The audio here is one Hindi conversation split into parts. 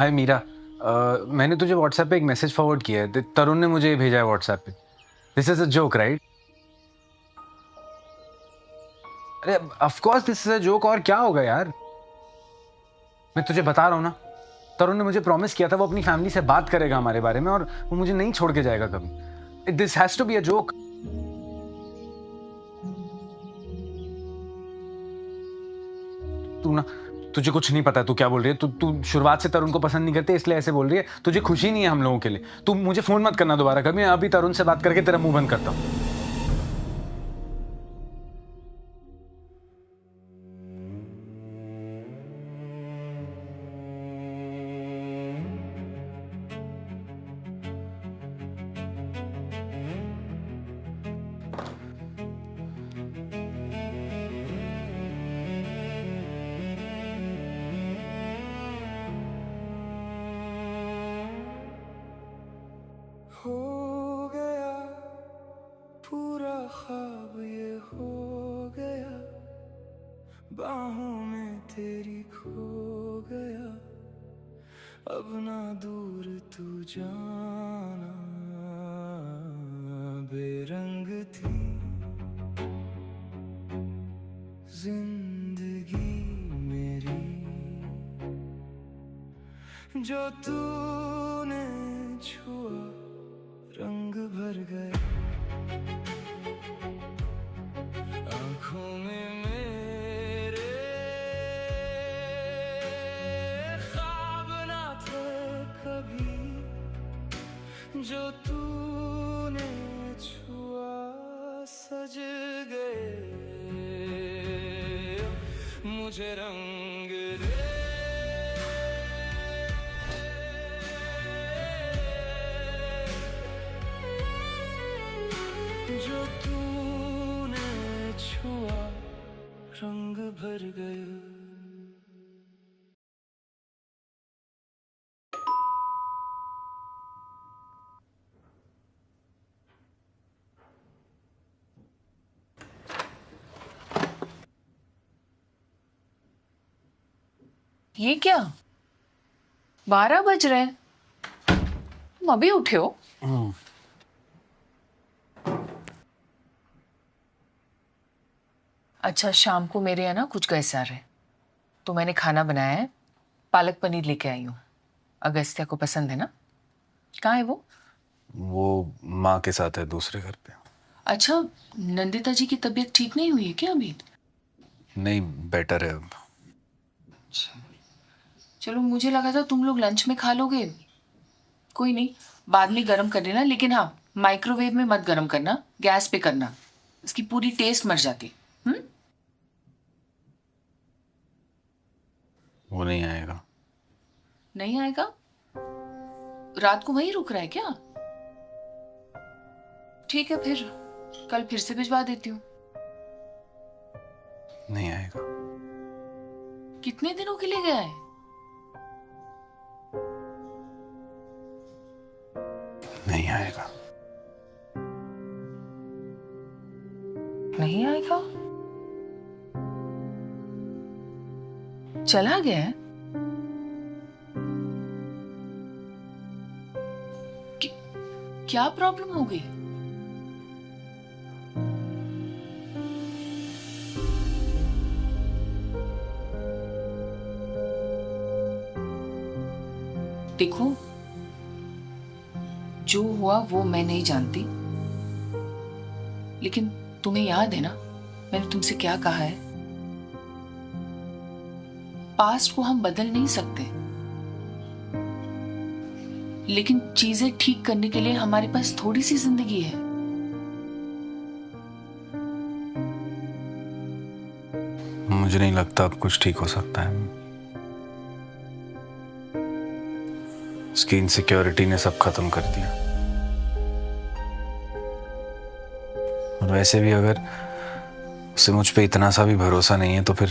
हाय मीरा, मैंने तुझे व्हाट्सएप पे एक मैसेज फॉरवर्ड किया है। तरुण ने मुझे भेजा है व्हाट्सएप पे। This is a joke right? अरे of course this is a joke. और क्या होगा यार, मैं तुझे बता रहा हूँ ना। तरुण ने मुझे प्रॉमिस किया था वो अपनी फैमिली से बात करेगा हमारे बारे में, और वो मुझे नहीं छोड़ के जाएगा कभी। This has to be a joke. तू ना, तुझे कुछ नहीं पता तू क्या बोल रही है। तू तू शुरुआत से तरुण को पसंद नहीं करती इसलिए ऐसे बोल रही है। तुझे खुशी नहीं है हम लोगों के लिए। तू मुझे फोन मत करना दोबारा कभी। मैं अभी तरुण से बात करके तेरा मुंह बंद करता हूँ। हो गया पूरा ख्वाब ये हो गया, बाहों में तेरी खो गया, अब ना दूर तू जाना। बेरंग थी जिंदगी मेरी, जो तूने छुआ रंग भर गए। आंखों में मेरे ख्वाब ना थे कभी, जो तूने छुआ सज गए। मुझे रंग दे, जो तूने छुआ रंग भर गए। ये क्या, 12 बज रहे हैं, तुम अभी उठे हो? अच्छा, शाम को मेरे यहाँ ना कुछ गेस्ट आ रहे हैं, तो मैंने खाना बनाया है, पालक पनीर लेके आई हूँ। अगस्त्या को पसंद है ना? कहाँ है वो? वो माँ के साथ है दूसरे घर पे। अच्छा, नंदिता जी की तबीयत ठीक नहीं हुई है क्या अभी? नहीं, बेटर है अब। चलो, मुझे लगा था तुम लोग लंच में खा लोगे। कोई नहीं, बाद में गरम कर लेना, लेकिन हाँ, माइक्रोवेव में मत गरम करना, गैस पे करना, इसकी पूरी टेस्ट मर जाती। वो नहीं आएगा। नहीं आएगा? रात को वहीं रुक रहा है क्या? ठीक है, फिर कल फिर से भिजवा देती हूँ। नहीं आएगा। कितने दिनों के लिए गया है? नहीं आएगा। नहीं आएगा? चला गया है? क्या प्रॉब्लम हो गई? देखो, जो हुआ वो मैं नहीं जानती, लेकिन तुम्हें याद है ना मैंने तुमसे क्या कहा है? पास्ट को हम बदल नहीं सकते, लेकिन चीजें ठीक करने के लिए हमारे पास थोड़ी सी जिंदगी है। मुझे नहीं लगता अब कुछ ठीक हो सकता है। उसकी इनसिक्योरिटी ने सब खत्म कर दिया। और वैसे भी अगर उसे मुझ पे इतना सा भी भरोसा नहीं है तो फिर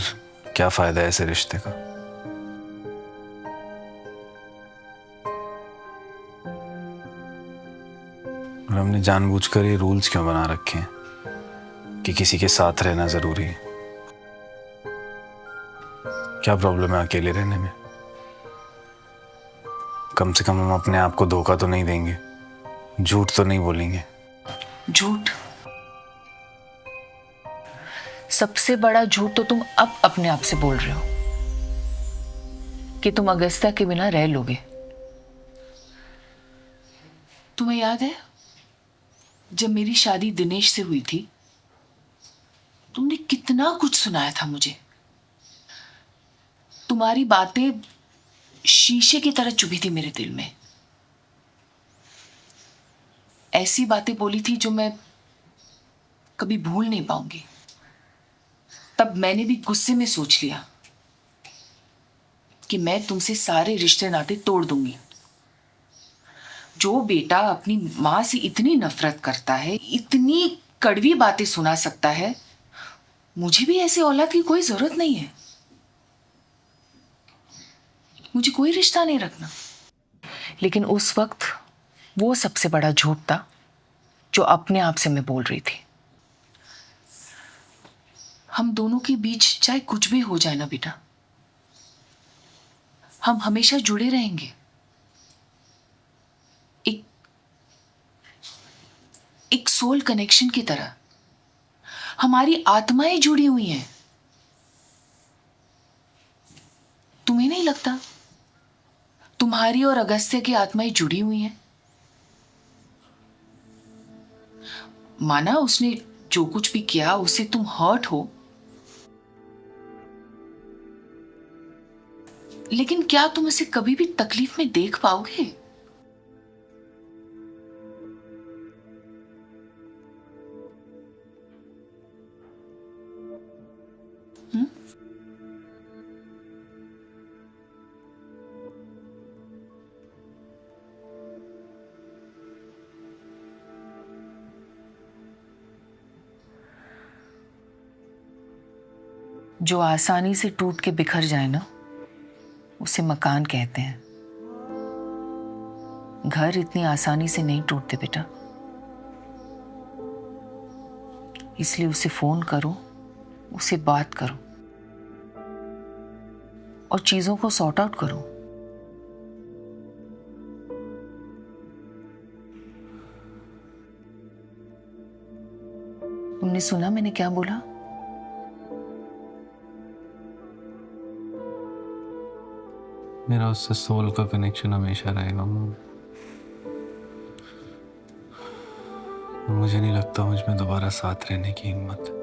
क्या फायदा है ऐसे रिश्ते का। और हमने जानबूझकर ये रूल्स क्यों बना रखे हैं कि किसी के साथ रहना जरूरी है? क्या प्रॉब्लम है अकेले रहने में? कम से कम हम अपने आप को धोखा तो नहीं देंगे, झूठ तो नहीं बोलेंगे। झूठ? सबसे बड़ा झूठ तो तुम अब अपने आप से बोल रहे हो कि तुम अगस्त्या के बिना रह लोगे। तुम्हें याद है जब मेरी शादी दिनेश से हुई थी, तुमने कितना कुछ सुनाया था मुझे। तुम्हारी बातें शीशे की तरह चुभी थी मेरे दिल में। ऐसी बातें बोली थी जो मैं कभी भूल नहीं पाऊंगी। तब मैंने भी गुस्से में सोच लिया कि मैं तुमसे सारे रिश्ते नाते तोड़ दूंगी। जो बेटा अपनी मां से इतनी नफरत करता है, इतनी कड़वी बातें सुना सकता है, मुझे भी ऐसी औलाद की कोई जरूरत नहीं है। मुझे कोई रिश्ता नहीं रखना। लेकिन उस वक्त वो सबसे बड़ा झूठ था जो अपने आप से मैं बोल रही थी। हम दोनों के बीच चाहे कुछ भी हो जाए ना बेटा, हम हमेशा जुड़े रहेंगे। एक सोल कनेक्शन की तरह हमारी आत्माएं जुड़ी हुई हैं। तुम्हें नहीं लगता तुम्हारी और अगस्त्य की आत्माएं जुड़ी हुई हैं? माना उसने जो कुछ भी किया उससे तुम हर्ट हो, लेकिन क्या तुम उसे कभी भी तकलीफ में देख पाओगे? जो आसानी से टूट के बिखर जाए ना, उसे मकान कहते हैं। घर इतनी आसानी से नहीं टूटते बेटा। इसलिए उसे फोन करो, उसे बात करो और चीजों को सॉर्ट आउट करो। तुमने सुना मैंने क्या बोला? मेरा उससे सोल का कनेक्शन हमेशा रहेगा। मुझे नहीं लगता मुझ में दोबारा साथ रहने की हिम्मत।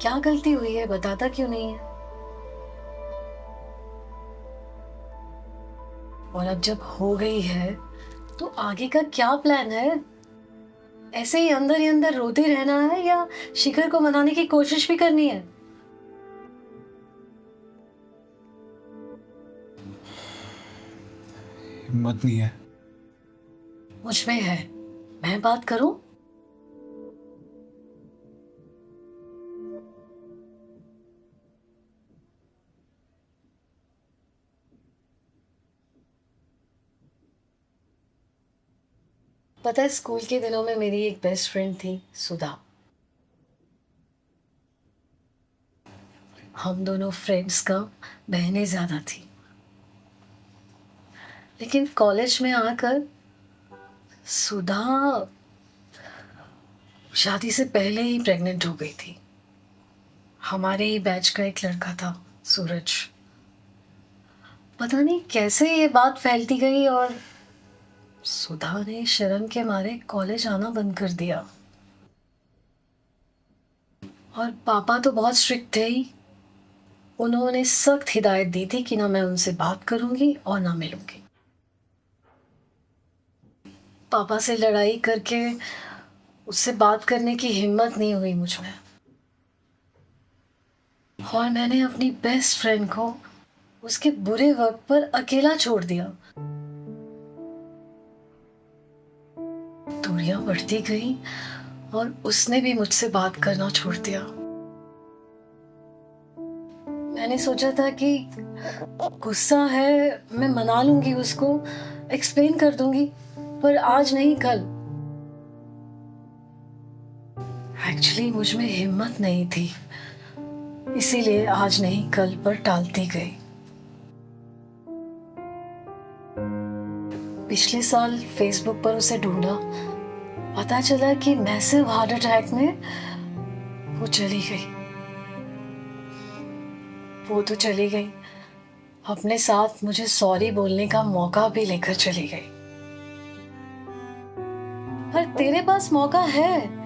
क्या गलती हुई है, बताता क्यों नहीं है? और अब जब हो गई है तो आगे का क्या प्लान है? ऐसे ही अंदर रोते रहना है या शिखर को मनाने की कोशिश भी करनी है? हिम्मत नहीं है। मुझ में है, मैं बात करूं? पता है, स्कूल के दिनों में मेरी एक बेस्ट फ्रेंड थी, सुधा। हम दोनों फ्रेंड्स का बहनें ज्यादा थी। लेकिन कॉलेज में आकर सुधा शादी से पहले ही प्रेग्नेंट हो गई थी। हमारे ही बैच का एक लड़का था, सूरज। पता नहीं कैसे ये बात फैलती गई और सुधा ने शर्म के मारे कॉलेज आना बंद कर दिया। और पापा तो बहुत स्ट्रिक्ट थे ही। उन्होंने सख्त हिदायत दी थी कि ना मैं उनसे बात करूंगी और ना मिलूंगी। पापा से लड़ाई करके उससे बात करने की हिम्मत नहीं हुई मुझ में, और मैंने अपनी बेस्ट फ्रेंड को उसके बुरे वक्त पर अकेला छोड़ दिया। दूरियां बढ़ती गई और उसने भी मुझसे बात करना छोड़ दिया। मैंने सोचा था कि गुस्सा है, मैं मना लूंगी उसको, एक्सप्लेन कर दूंगी, पर आज नहीं कल। एक्चुअली मुझ में हिम्मत नहीं थी, इसीलिए आज नहीं कल पर टालती गई। पिछले साल फेसबुक पर उसे ढूंढा, पता चला कि मैसिव हार्ट अटैक में वो चली गई। वो तो चली गई, अपने साथ मुझे सॉरी बोलने का मौका भी लेकर चली गई। पर तेरे पास मौका है,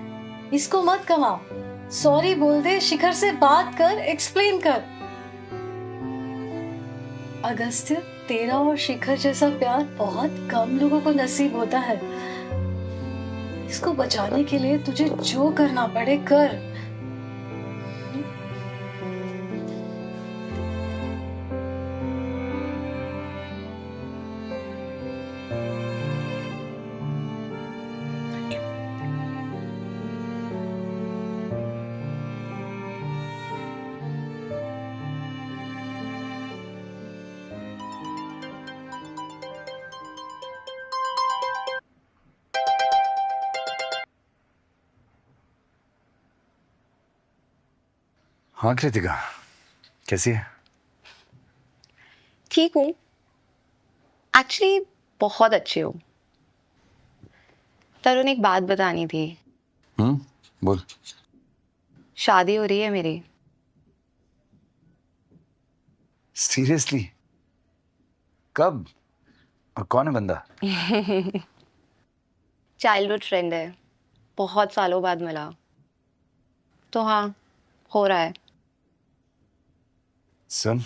इसको मत गवा। सॉरी बोल दे, शिखर से बात कर, एक्सप्लेन कर। अगस्त्य, तेरा और शिखर जैसा प्यार बहुत कम लोगों को नसीब होता है। इसको बचाने के लिए तुझे जो करना पड़े कर। हाँ कृतिका, कैसी है? ठीक हूँ, एक्चुअली बहुत अच्छी हूँ। तरुण, एक बात बतानी थी। बोल। शादी हो रही है मेरी। सीरियसली? कब और कौन है बंदा? चाइल्डहुड फ्रेंड है, बहुत सालों बाद मिला, तो हाँ, हो रहा है। सुन,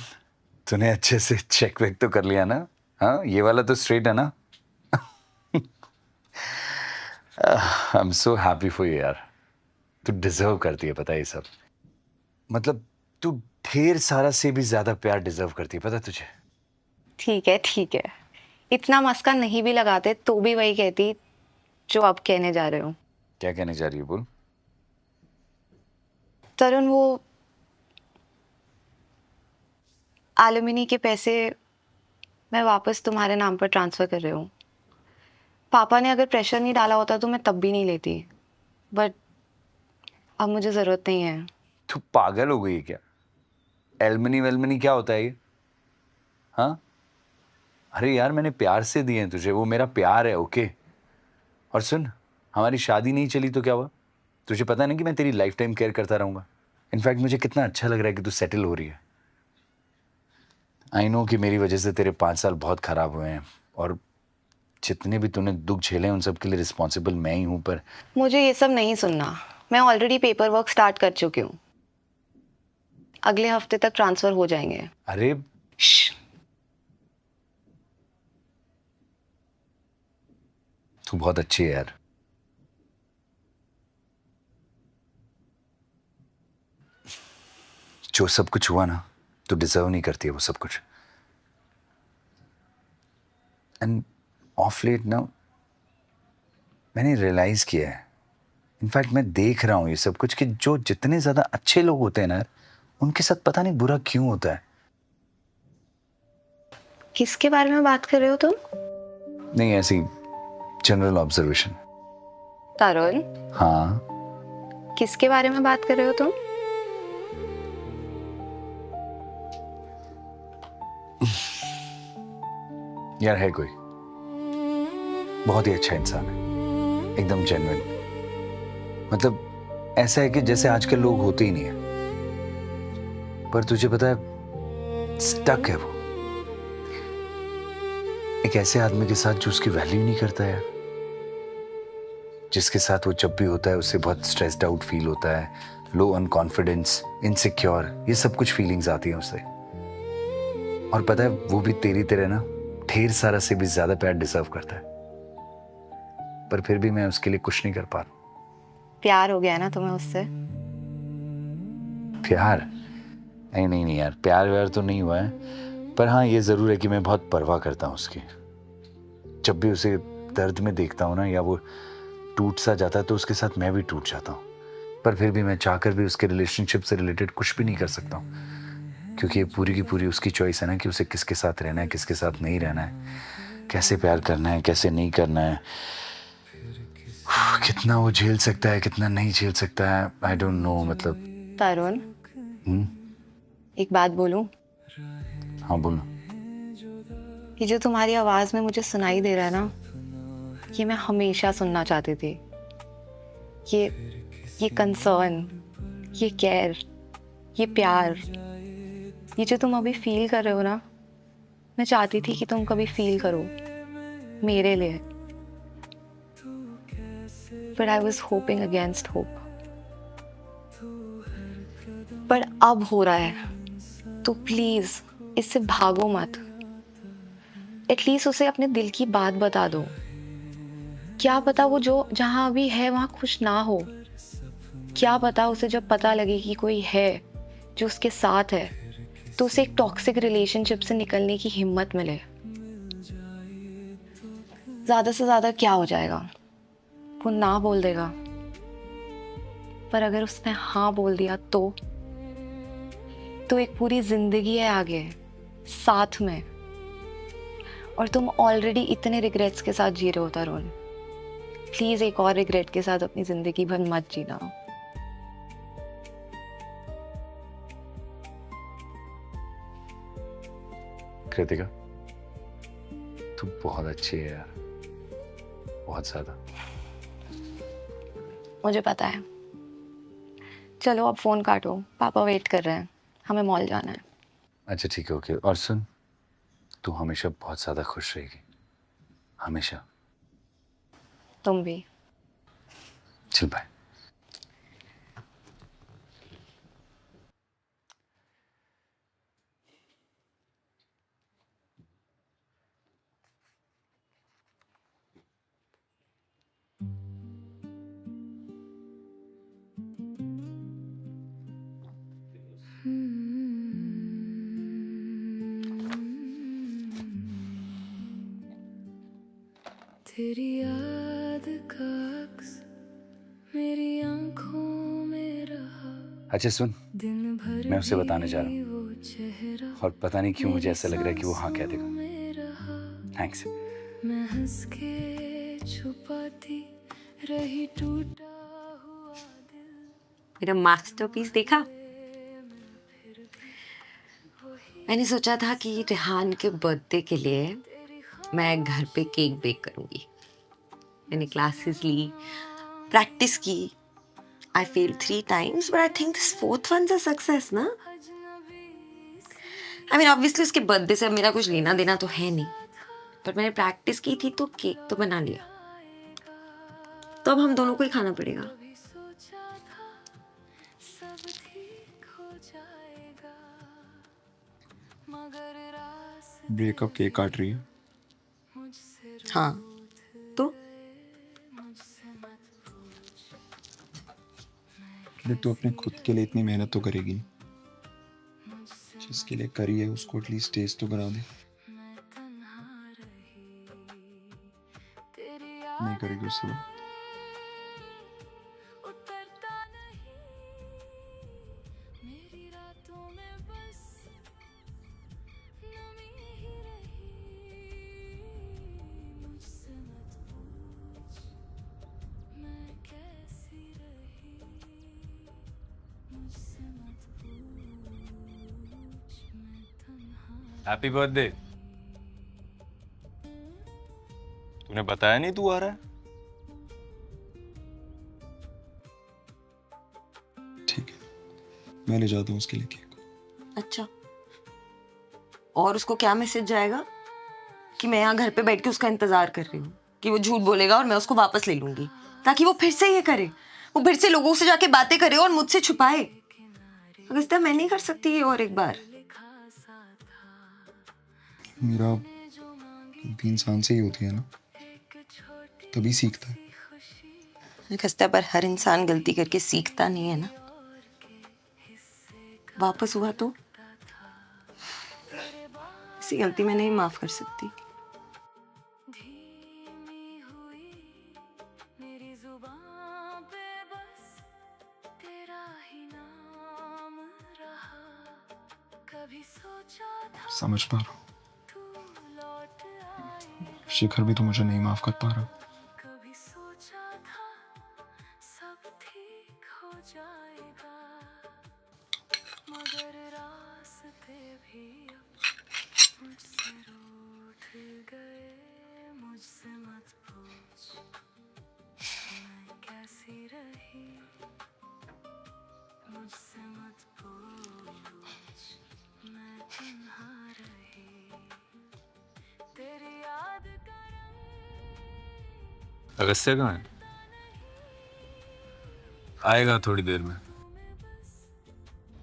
तूने अच्छे से चेक वेक तो कर लिया ना? हाँ, ये वाला तो स्ट्रेट है ना? आई am so happy for you यार। तू डिजर्व करती है, पता है ये सब। मतलब तू ढेर सारा से भी ज्यादा प्यार डिजर्व करती है, पता है तुझे? ठीक है ठीक है, इतना मस्का नहीं भी लगाते तो भी वही कहती जो अब कहने जा रहे हो। क्या कहने जा रही है, बोल। तरुण, वो एलुमिनी के पैसे मैं वापस तुम्हारे नाम पर ट्रांसफर कर रही हूँ। पापा ने अगर प्रेशर नहीं डाला होता तो मैं तब भी नहीं लेती, बट अब मुझे ज़रूरत नहीं है। तू पागल हो गई है क्या? एलुमिनी वेलमिनी क्या होता है ये? हाँ, अरे यार, मैंने प्यार से दिए हैं तुझे, वो मेरा प्यार है, ओके? और सुन, हमारी शादी नहीं चली तो क्या हुआ? तुझे पता नहीं कि मैं तेरी लाइफ टाइम केयर करता रहूंगा। इनफैक्ट मुझे कितना अच्छा लग रहा है कि तू सेटल हो रही है। आई नो कि मेरी वजह से तेरे 5 साल बहुत खराब हुए हैं, और जितने भी तूने दुख झेले हैं उन सब के लिए रिस्पॉन्सिबल मैं ही हूं, पर मुझे ये सब नहीं सुनना। मैं ऑलरेडी पेपर वर्क स्टार्ट कर चुकी हूँ, अगले हफ्ते तक ट्रांसफर हो जाएंगे। अरे श्श, तू बहुत अच्छी है यार। जो सब कुछ हुआ ना, तू डिजर्व नहीं करती है वो सब कुछ। एंड ऑफ लेट ना मैंने रियलाइज किया है, इनफैक्ट मैं देख रहा हूँ ये सब कुछ, कि जो जितने ज्यादा अच्छे लोग होते हैं ना, उनके साथ पता नहीं बुरा क्यों होता है। किसके बारे में बात कर रहे हो तुम? नहीं, ऐसी जनरल ऑब्जर्वेशन। तरुण, हाँ, किसके बारे में बात कर रहे हो तुम? यार है कोई, बहुत ही अच्छा इंसान है, एकदम जेन्युइन। मतलब ऐसा है कि जैसे आजकल लोग होते ही नहीं है, पर तुझे पता है स्टक है वो एक ऐसे आदमी के साथ जो उसकी वैल्यू नहीं करता है, जिसके साथ वो जब भी होता है उससे बहुत स्ट्रेस्ड आउट फील होता है, लो ऑन कॉन्फिडेंस, इनसिक्योर, ये सब कुछ फीलिंग्स आती हैं उससे। और पता है वो भी तेरी तरह ना ढेर सारा से भी ज्यादा प्यार डिजर्व करता है, पर फिर भी मैं उसके लिए कुछ नहीं कर पा रहा। प्यार हो गया है ना तुम्हें उससे? प्यार? नहीं नहीं नहीं यार, प्यार व्यार तो नहीं हुआ है, पर हाँ ये ज़रूर है कि मैं बहुत परवाह करता हूँ उसकी। जब भी उसे दर्द में देखता हूँ ना, या वो टूट सा जाता है, तो उसके साथ मैं भी टूट जाता हूँ। पर फिर भी मैं चाहकर भी उसके रिलेशनशिप से रिलेटेड कुछ भी नहीं कर सकता हूँ, क्योंकि ये पूरी की पूरी उसकी चॉइस है ना कि उसे किसके साथ रहना है, किसके साथ नहीं रहना है, कैसे प्यार करना है, कैसे नहीं करना है, कितना वो झेल सकता है, कितना नहीं झेल सकता है। I don't know. मतलब तरुण, एक बात बोलूं? हाँ बोलो। ये जो तुम्हारी आवाज में मुझे सुनाई दे रहा है ना, ये मैं हमेशा सुनना चाहती थी। ये कंसर्न, ये केयर, ये प्यार, ये जो तुम अभी फील कर रहे हो ना, मैं चाहती थी कि तुम कभी फील करो मेरे लिए। But I was hoping against hope. पर अब हो रहा है, तो प्लीज इससे भागो मत। एटलीस्ट उसे अपने दिल की बात बता दो। क्या पता वो जो जहां अभी है वहां खुश ना हो। क्या पता उसे जब पता लगे कि कोई है जो उसके साथ है, तो उसे एक टॉक्सिक रिलेशनशिप से निकलने की हिम्मत मिले। ज्यादा से ज्यादा क्या हो जाएगा, वो ना बोल देगा। पर अगर उसने हाँ बोल दिया तो एक पूरी जिंदगी है आगे साथ में। और तुम ऑलरेडी इतने रिग्रेट्स के साथ जी रहे हो तरुण। प्लीज एक और रिग्रेट के साथ अपनी जिंदगी भर मत जीना। कृतिका, तू बहुत अच्छी है यार, बहुत ज्यादा। मुझे पता है। चलो अब फोन काटो, पापा वेट कर रहे हैं, हमें मॉल जाना है। अच्छा ठीक है, ओके। और सुन, तू हमेशा बहुत ज्यादा खुश रहेगी, हमेशा। तुम भी। चल बाय। तेरी याद का अक्स मेरी आंखों में रहा अच्छा सुन, दिन भर मैं उसे बताने जा रहा हूँ, वो चेहरा और पता नहीं क्यों मुझे ऐसा लग रहा है कि वो हाँ कह देगा। में रहा थैंक्स। मैं हंस के छुपाती रही टूटा हुआ दिल मेरा मास्टरपीस देखा? मैंने सोचा था कि रेहान के बर्थडे के लिए मैं घर पे केक बेक करूंगी। मैंने क्लासेस ली, प्रैक्टिस की। आई fail 3 times, but I think this 4th one's a success ना? I mean, obviously उसके बर्थडे से अब मेरा कुछ लेना देना तो है नहीं, पर मैंने प्रैक्टिस की थी तो केक तो बना लिया। तो अब हम दोनों को ही खाना पड़ेगा। सब ठीक हो जाएगा मगर रास्ते ब्रेकअप केक काट रही है। हाँ तो अरे तू अपने खुद के लिए इतनी मेहनत तो करेगी नहीं, जिसके लिए करी है उसको एटलीस्ट टेस्ट तो करा दे। नहीं करेगी उससे बात। उतरता नहीं मेरी रातों में बस नमी ही रही मुझसे मत पूछ मैं कैसी रही मुझसे मत पूछ मैं तन्हा हैप्पी बर्थडे। तूने बताया नहीं तू आ रहा है? ठीक है, मैं ले जाता हूँ उसके लिए केक। अच्छा, और उसको क्या मैसेज जाएगा कि मैं यहाँ घर पे बैठ के उसका इंतजार कर रही हूँ कि वो झूठ बोलेगा और मैं उसको वापस ले लूंगी, ताकि वो फिर से ये करे, वो फिर से लोगों से जाके बातें करे और मुझसे छुपाए। अगस्त्या, मैं नहीं कर सकती ये और एक बार। मेरा गलती इंसान से ही होती है ना, तभी सीखता है। खस्ता पर हर इंसान गलती करके सीखता नहीं है ना। वापस हुआ तो इसी गलती में नहीं माफ कर सकती। धीमी हुई मेरी जुबान पे बस तेरा ही नाम रहा। कभी सोचा था समझ पा रहा हूँ, तू लौट आएगा, शिखर भी तो मुझे नहीं माफ कर पा रहा। कभी सोचा था सब ठीक हो जाएगा, मगर रास्ते भी अब मुझसे रूठ गए। मुझसे मत पूछ मैं कैसी रही, मुझसे मत पूछ मैं तन्हा रही, तेरी याद कर अगस्त्य कहाँ है? आएगा थोड़ी देर में।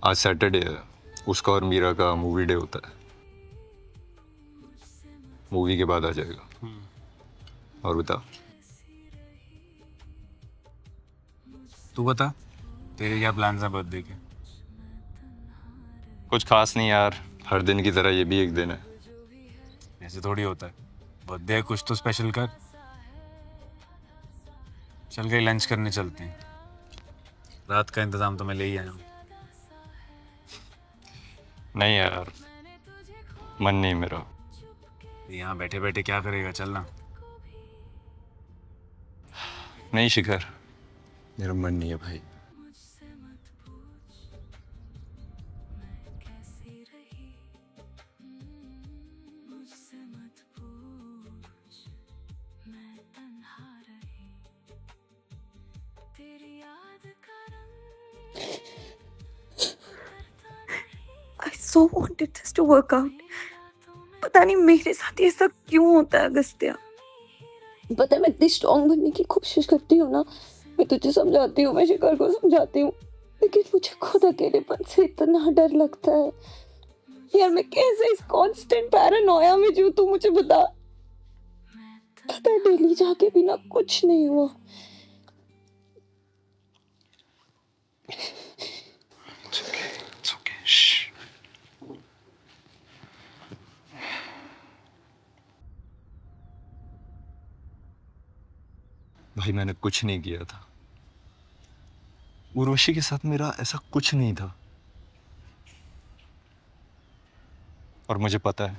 आज सैटरडे है, उसका और मीरा का मूवी डे होता है। मूवी के बाद आ जाएगा। और बता, तू बता, तेरे क्या प्लान्स हैं बर्थडे के? कुछ खास नहीं यार, हर दिन की तरह ये भी एक दिन है। ऐसे थोड़ी होता है, बर्थडे है, कुछ तो स्पेशल कर। चल गए, लंच करने चलते हैं। रात का इंतजाम तो मैं ले ही आया हूँ। नहीं यार, मन नहीं मेरा। यहाँ बैठे बैठे क्या करेगा, चलना। नहीं शिखर, मेरा मन नहीं है भाई। कैसी रही, मुझसे मत पूछ मैं तन्हा रही, तेरी याद का रंग उतरता नहीं, I so wanted this to work out. पता नहीं मेरे साथ ये सब क्यों होता है अगस्त्या। पता है मैं इतनी स्ट्रॉन्ग बनने की कोशिश करती हूँ ना, मैं तुझे समझाती हूँ, मैं शिखर को समझाती हूँ, लेकिन मुझे खुद अकेलेपन से इतना डर लगता है यार। मैं कैसे इस कांस्टेंट पैरानोया में जीऊँ, तू मुझे बता। पता है दिल्ली जाके भी ना कुछ नहीं हुआ। It's okay. Shh. भाई मैंने कुछ नहीं किया था, उर्वशी के साथ मेरा ऐसा कुछ नहीं था। और मुझे पता है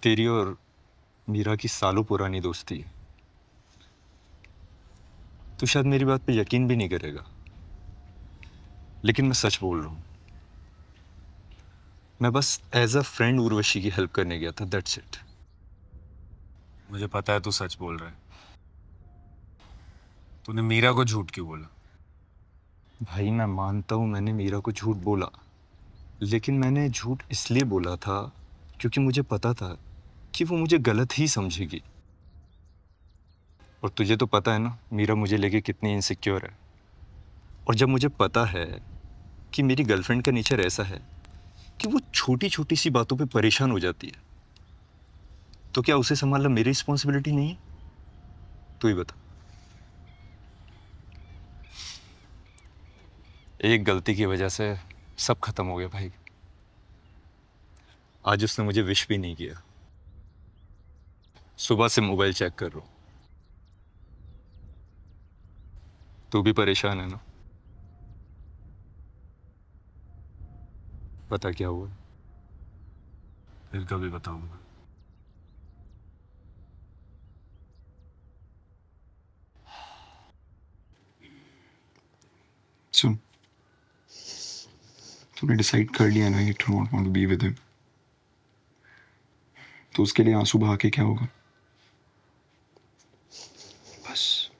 तेरी और मीरा की सालों पुरानी दोस्ती है। तू शायद मेरी बात पे यकीन भी नहीं करेगा, लेकिन मैं सच बोल रहा हूं। मैं बस एज अ फ्रेंड उर्वशी की हेल्प करने गया था, दैट्स इट। मुझे पता है तू सच बोल रहा है। तूने मीरा को झूठ क्यों बोला? भाई मैं मानता हूं मैंने मीरा को झूठ बोला, लेकिन मैंने झूठ इसलिए बोला था क्योंकि मुझे पता था कि वो मुझे गलत ही समझेगी। और तुझे तो पता है ना मीरा मुझे लेके कितनी इनसिक्योर है। और जब मुझे पता है कि मेरी गर्लफ्रेंड का नेचर ऐसा है कि वो छोटी छोटी सी बातों पे परेशान हो जाती है, तो क्या उसे संभालना मेरी रिस्पॉन्सिबिलिटी नहीं है? तू ही बता। एक गलती की वजह से सब खत्म हो गया भाई। आज उसने मुझे विश भी नहीं किया। सुबह से मोबाइल चेक कर रहा हूं। तू भी परेशान है ना? बता क्या हुआ? फिर कभी बताऊंगा। सुन, तूने डिसाइड कर लिया ना you do not want to be with him, तो उसके लिए आंसू बहा के क्या होगा? बस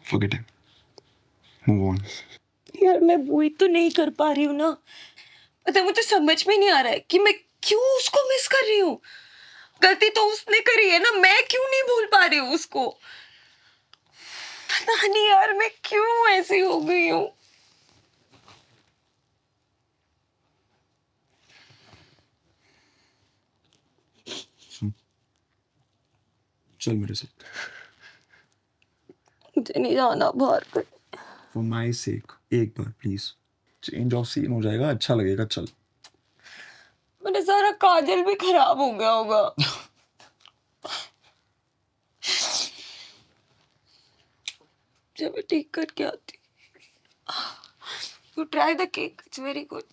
फॉरगेट हिम, मूव ऑन। यार मैं वही तो नहीं कर पा रही हूँ ना। पता है मुझे समझ में नहीं आ रहा है कि मैं क्यों उसको मिस कर रही हूँ। गलती तो उसने करी है ना, मैं क्यों नहीं भूल पा रही हूँ उसको। पता नहीं यार मैं क्यों ऐसी हो गई हूँ। सुन, चल मेरे साथ। मुझे नहीं जाना बाहर कर। फॉर माई सेक एक बार प्लीज, चेंज ऑफ सीन हो जाएगा, अच्छा लगेगा। चल। मेरा सारा काजल भी खराब हो गया होगा। जब मैं ठीक करके आती। You try the cake, it's very good.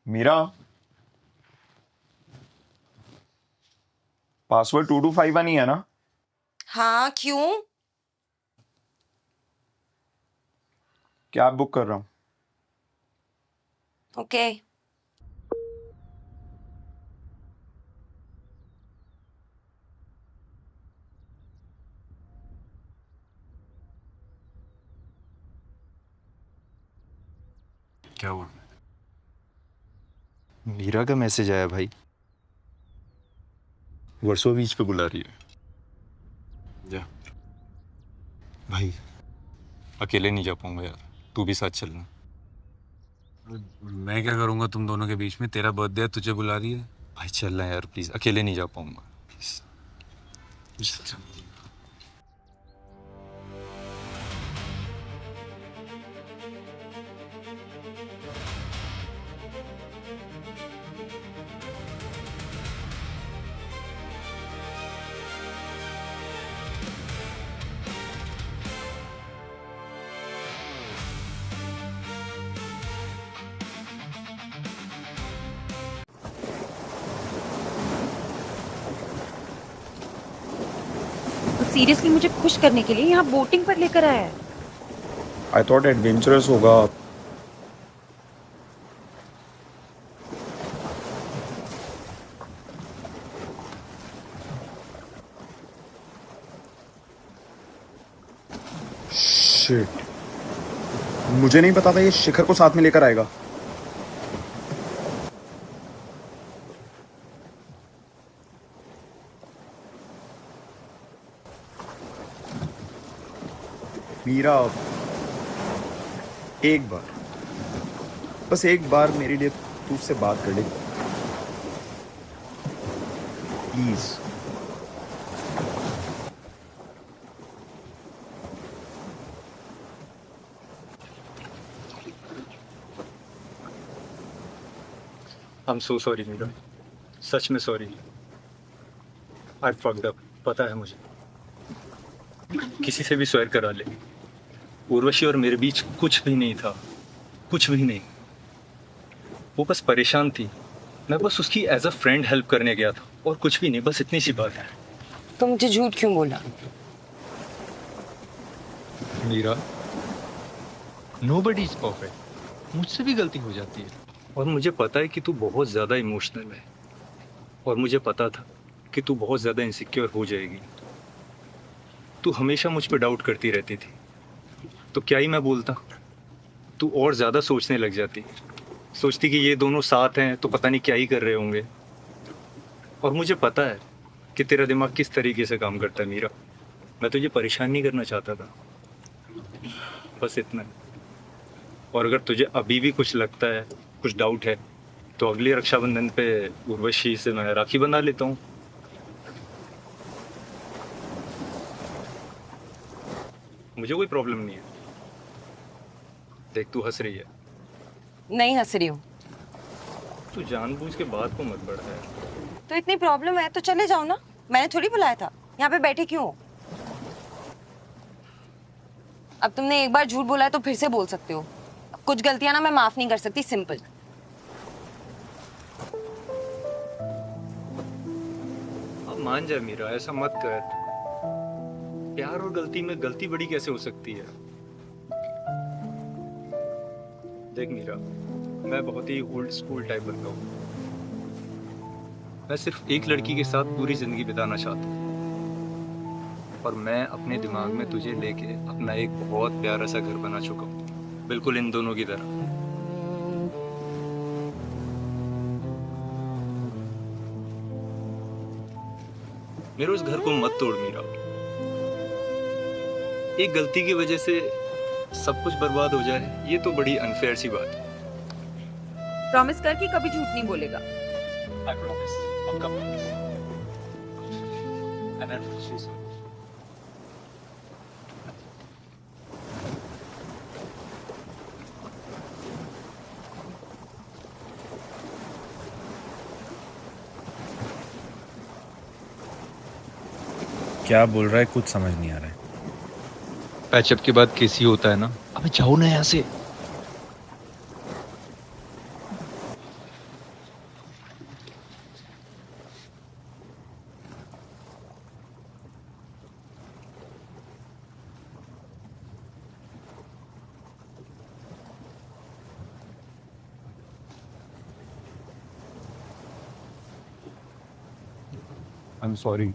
Meera, password 2251 ही है ना? हाँ, क्यों? कैब बुक कर रहा हूँ। ओके। क्या हुआ? मीरा का मैसेज आया भाई, वर्सोवा बीच पे बुला रही है। जा। भाई अकेले नहीं जा पाऊंगा यार, तू भी साथ चलना। मैं क्या करूंगा तुम दोनों के बीच में? तेरा बर्थडे है, तुझे बुला रही है। भाई चलना यार प्लीज, अकेले नहीं जा पाऊंगा प्लीज। सीरियसली मुझे खुश करने के लिए यहाँ बोटिंग पर लेकर आया है। आई थॉट एडवेंचरस होगा। शिट, मुझे नहीं पता था ये शिखर को साथ में लेकर आएगा। मीरा, एक बार, बस एक बार मेरे लिए तू उससे बात कर ले please. I am so sorry Meera, सच में सॉरी। आई फक्ड अप, पता है मुझे। किसी से भी स्वेयर करा ले, उर्वशी और मेरे बीच कुछ भी नहीं था, कुछ भी नहीं। वो बस परेशान थी, मैं बस उसकी एज अ फ्रेंड हेल्प करने गया था, और कुछ भी नहीं, बस इतनी सी बात है। तो मुझे झूठ क्यों बोला? मीरा, नोबडी इज परफेक्ट, मुझसे भी गलती हो जाती है। और मुझे पता है कि तू बहुत ज़्यादा इमोशनल है, और मुझे पता था कि तू बहुत ज़्यादा इनसिक्योर हो जाएगी। तू हमेशा मुझ पर डाउट करती रहती थी, तो क्या ही मैं बोलता, तू और ज़्यादा सोचने लग जाती, सोचती कि ये दोनों साथ हैं तो पता नहीं क्या ही कर रहे होंगे। और मुझे पता है कि तेरा दिमाग किस तरीके से काम करता है मीरा। मैं तुझे परेशान नहीं करना चाहता था, बस इतना। और अगर तुझे अभी भी कुछ लगता है, कुछ डाउट है, तो अगले रक्षाबंधन पे उर्वशी से मैं राखी बंधा लेता हूँ। मुझे कोई प्रॉब्लम नहीं है। देख तू हंस रही है। नहीं हंस रही हूँ। तू जानबूझ के बात को मत बढ़ा है। तो इतनी प्रॉब्लम है तो चले जाओ ना, मैंने थोड़ी बुलाया था। यहाँ पे बैठे क्यों हो? अब तुमने एक बार झूठ बोला है तो फिर से बोल सकते हो। कुछ गलतियां ना मैं माफ नहीं कर सकती, सिंपल। अब मान जा मीरा, ऐसा मत कर। प्यार और गलती में गलती बड़ी कैसे हो सकती है? देख मीरा, मैं बहुत ही ओल्ड स्कूल टाइप बंदा हूँ। मैं सिर्फ एक लड़की के साथ पूरी जिंदगी बिताना चाहता हूँ, और मैं अपने दिमाग में तुझे लेके अपना एक बहुत प्यारा सा घर बना चुका हूँ, बिल्कुल इन दोनों की तरह। मेरे उस घर को मत तोड़ मीरा। एक गलती की वजह से सब कुछ बर्बाद हो जाए, ये तो बड़ी अनफेयर सी बात है। प्रॉमिस कर कि कभी झूठ नहीं बोलेगा। I promise, पक्का promise. And I promise you so. क्या बोल रहा है कुछ समझ नहीं आ रहा है। पैचअप के बाद केसी होता है ना। अबे जाओ ना यहाँ से। I'm sorry.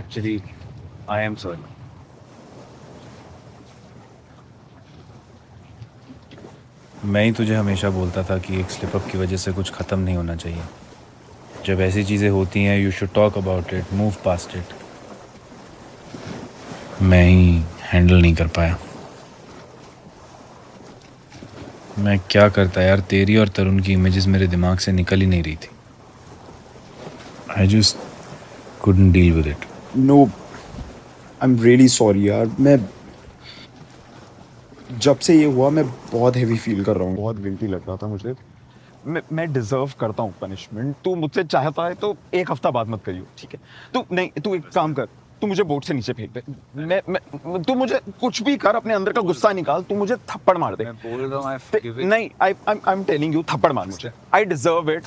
Actually, I am sorry. मैं ही तुझे हमेशा बोलता था कि एक स्लिप अप की वजह से कुछ ख़त्म नहीं होना चाहिए। जब ऐसी चीज़ें होती हैं, you should talk about it, move past it. मैं ही हैंडल नहीं कर पाया। मैं क्या करता यार, तेरी और तरुण की इमेजेस मेरे दिमाग से निकल ही नहीं रही थी। I just couldn't deal with it. No, I'm really sorry यार। मैं जब से ये हुआ मैं बहुत हेवी फील कर रहा हूँ, बहुत गिल्टी लग रहा था मुझे। मैं डिजर्व करता हूँ पनिशमेंट। तू मुझसे चाहता है तो एक हफ्ता बाद मत करियो, ठीक है? तू एक काम कर, तू मुझे बोट से नीचे फेंक दे। तू मुझे कुछ भी कर, अपने अंदर का गुस्सा निकाल, तू मुझे थप्पड़ मार दे। मैं बोल रहा हूँ नहीं, आई एम टेलिंग यू, थप्पड़ मार मुझे। I deserve it.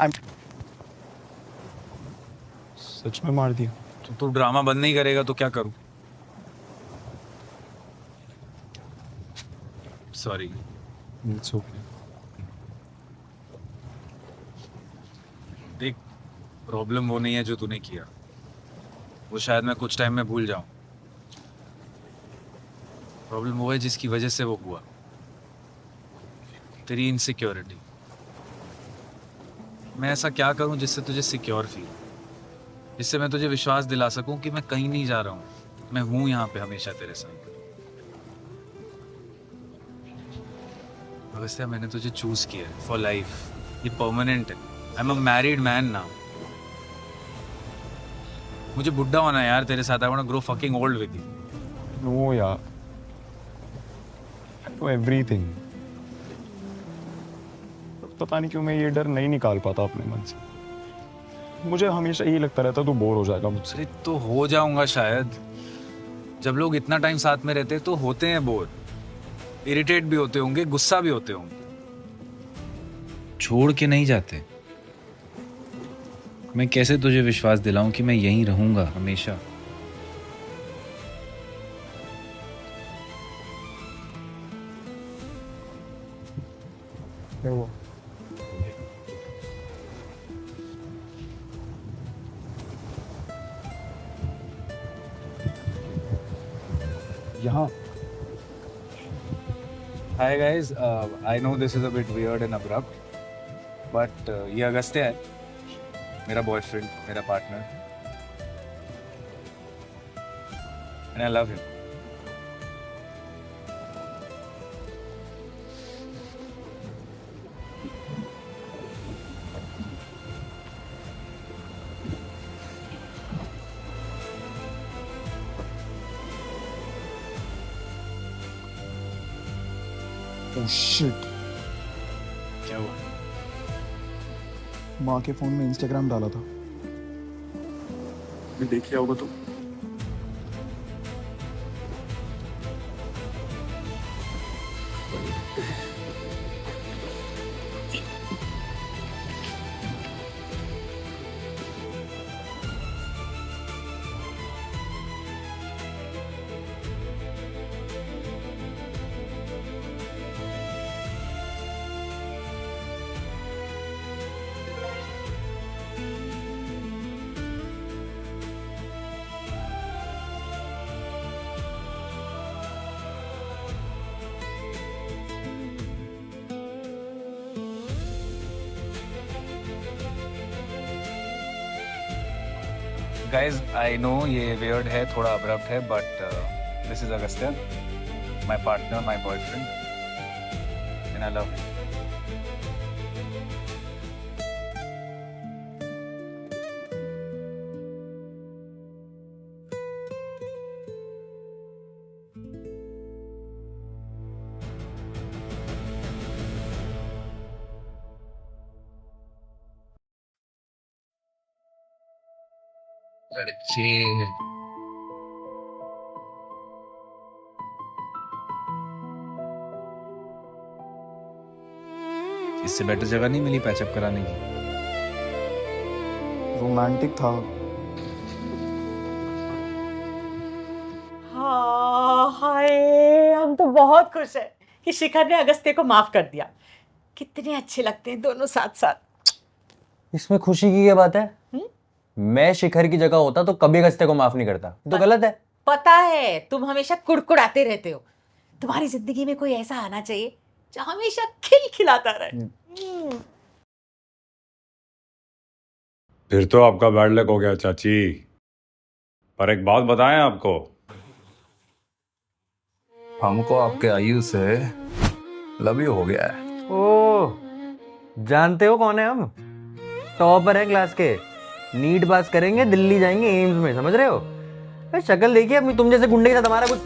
सच में मार दिया। तो तू ड्रामा बंद नहीं करेगा तो क्या करूं? सॉरी। It's okay. देख, प्रॉब्लम वो नहीं है जो तूने किया, वो शायद मैं कुछ टाइम में भूल जाऊं। प्रॉब्लम वो है जिसकी वजह से वो हुआ, तेरी इनसिक्योरिटी। मैं ऐसा क्या करूं जिससे तुझे सिक्योर फील, जिससे मैं तुझे विश्वास दिला सकूं कि मैं कहीं नहीं जा रहा हूं, मैं हूं यहाँ पे हमेशा तेरे साथ। वैसे मैंने तुझे चूज किया है फॉर लाइफ, ये परमानेंट है। I am a married man now. मुझे बुढ़ा होना है यार तेरे साथ। I want to grow fucking old with you. No यार, I know everything। पता नहीं क्यों मैं ये डर नहीं निकाल पाता अपने मन से। मुझे हमेशा यही लगता रहता तू बोर हो जाएगा मुझसे। अरे तो हो जाऊंगा शायद। जब लोग इतना टाइम साथ में रहते तो होते हैं बोर, इरिटेट भी होते होंगे, गुस्सा भी होते होंगे, छोड़ के नहीं जाते। मैं कैसे तुझे विश्वास दिलाऊं कि मैं यहीं रहूंगा हमेशा? क्या हुआ? यहाँ Hi guys, I know this is a bit weird and abrupt, but ये अगस्त्य है, मेरा बॉयफ्रेंड, मेरा partner, and I love him. Oh shit। क्या हुआ? माँ के फोन में इंस्टाग्राम डाला था, मैं देख लिया होगा तो। गाइस आई नो ये वियर्ड है, थोड़ा अब्रप्ट है, but this is Agastya, my partner, my boyfriend, and I love you. इससे बेटर जगह नहीं मिली पैचअप कराने की। रोमांटिक था। हाँ हाय, हम तो बहुत खुश हैं कि शिखर ने अगस्त्य को माफ कर दिया। कितने अच्छे लगते हैं दोनों साथ साथ। इसमें खुशी की क्या बात है? मैं शिखर की जगह होता तो कभी अगस्त्य को माफ नहीं करता। तो गलत है। पता है तुम हमेशा कुड़कुड़ाते रहते हो। तुम्हारी जिंदगी में कोई ऐसा आना चाहिए जो हमेशा खिलखिलाता रहे। फिर तो आपका बैड लक हो गया चाची। पर एक बात बताएं आपको, हमको आपके आयु से लव यू हो गया है। ओ, जानते हो कौन है हम? टॉपर है क्लास के। नीट पास करेंगे, दिल्ली जाएंगे एम्स में, समझ रहे हो? शक्ल देखिए अपनी, तुम जैसे गुंडे के साथ हमारा कुछ।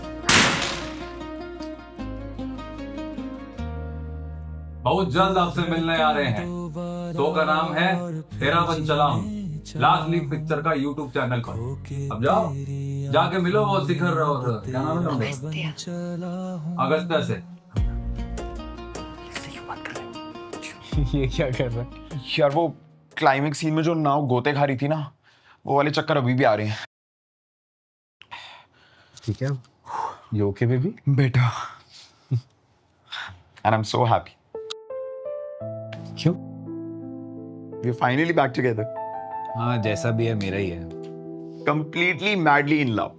बहुत जल्द आपसे मिलने आ रहे हैं। शो का नाम है तेरा बन चला हूं, लास्ट लीग पिक्चर का यूट्यूब चैनल पर। अब जाओ, जाके मिलो वो शिखर और क्या नाम है अगस्त्य से। ये क्या कर रहा है यार? वो क्लाइमेक्स सीन में जो नाव गोते खा रही थी ना, वो वाले चक्कर अभी भी आ रहे हैं। ठीक है, ये ओके बेबी? बेटा, and I'm so happy. क्यों? We're finally back together. हाँ, जैसा भी है मेरा ही है। Completely madly in love.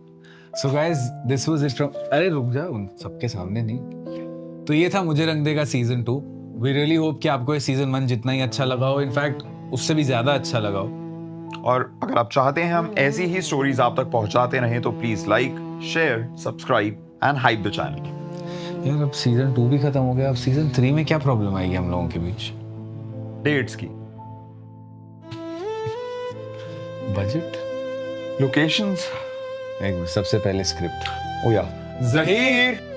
So guys, this was it from... अरे रुक जा, उन सबके सामने नहीं। तो ये था मुझे रंग देगा सीजन 2। We really hope कि आपको ये सीजन 1 जितना ही अच्छा लगा हो, इनफैक्ट उससे भी ज्यादा अच्छा लगा हो। और अगर आप चाहते हैं हम ऐसी ही स्टोरीज आप तक पहुंचाते रहें तो please like, share, subscribe and hype the channel. यार अब सीजन 2 भी खत्म हो गया, अब सीजन 3 में क्या प्रॉब्लम आएगी हम लोगों के बीच? डेट्स की, बजट, लोकेशंस, सबसे पहले स्क्रिप्ट। ओ या ज़हीर